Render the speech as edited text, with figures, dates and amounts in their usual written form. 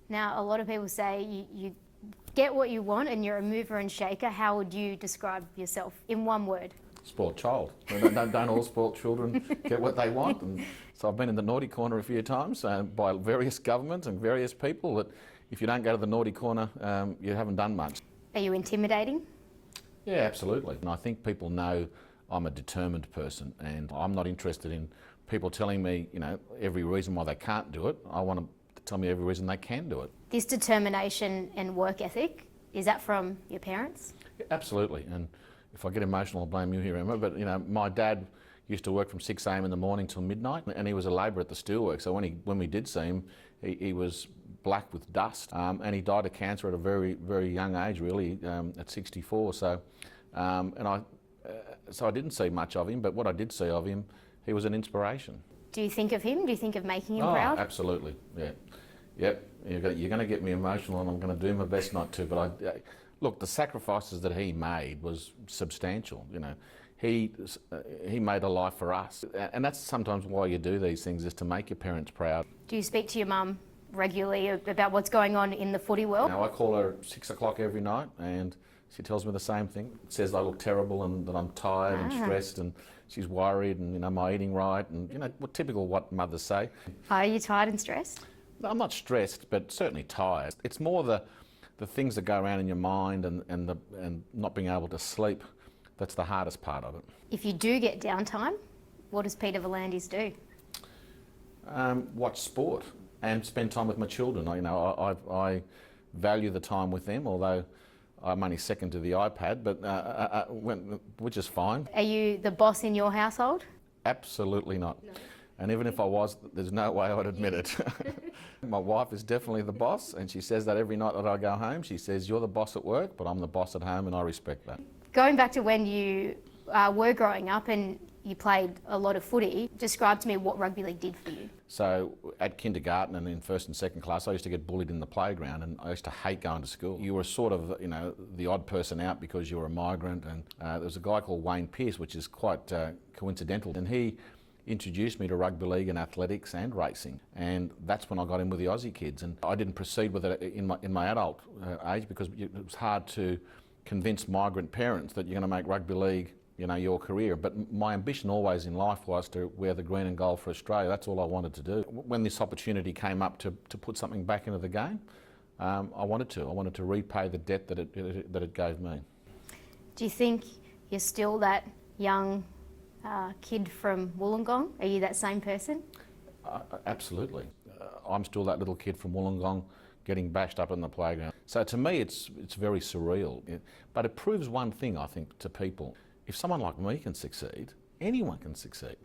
Now, a lot of people say you get what you want and you're a mover and shaker. How would you describe yourself in one word? Spoiled child. Don't all spoiled children get what they want? And so I've been in the naughty corner a few times by various governments and various people that if you don't go to the naughty corner, you haven't done much. Are you intimidating? Yeah, absolutely. And I think people know I'm a determined person and I'm not interested in people telling me, every reason why they can't do it. I want them to tell me every reason they can do it. This determination and work ethic, is that from your parents? Yeah, absolutely. And if I get emotional, I'll blame you here, Emma, but my dad used to work from 6 a.m. in the morning till midnight, and he was a labourer at the steelworks. So when we did see him, he was black with dust, and he died of cancer at a very, very young age, really, at 64. So I didn't see much of him, but what I did see of him, he was an inspiration. Do you think of him? Do you think of making him proud? Absolutely, yeah. Yep, you're going to get me emotional, and I'm going to do my best not to, but look, the sacrifices that he made was substantial. He made a life for us, and that's sometimes why you do these things, is to make your parents proud. Do you speak to your mum regularly about what's going on in the footy world? I call her at 6 o'clock every night, and she tells me the same thing. Says I look terrible and that I'm tired and stressed, and she's worried, and am I eating right, and typical what mothers say. Are you tired and stressed? No, I'm not stressed, but certainly tired. It's more the things that go around in your mind and not being able to sleep. That's the hardest part of it. If you do get downtime, what does Peter Vlandys do? Watch sport and spend time with my children. I value the time with them, although I'm only second to the iPad, but which is fine. Are you the boss in your household? Absolutely not. No. And even if I was, there's no way I'd admit it. My wife is definitely the boss, and she says that every night that I go home. She says, "You're the boss at work, but I'm the boss at home," and I respect that. Going back to when you were growing up and you played a lot of footy, describe to me what rugby league did for you. So at kindergarten and in first and second class, I used to get bullied in the playground, and I used to hate going to school. You were sort of, the odd person out because you were a migrant, and there was a guy called Wayne Pearce, which is quite coincidental, and he introduced me to rugby league and athletics and racing, and that's when I got in with the Aussie kids. And I didn't proceed with it in my adult age because it was hard to convince migrant parents that you're going to make rugby league your career. But my ambition always in life was to wear the green and gold for Australia. That's all I wanted to do. When this opportunity came up to put something back into the game, I wanted to repay the debt that it gave me. Do you think you're still that young kid from Wollongong? Are you that same person? Absolutely. I'm still that little kid from Wollongong getting bashed up in the playground. So to me it's very surreal. But it proves one thing, I think, to people. If someone like me can succeed, anyone can succeed.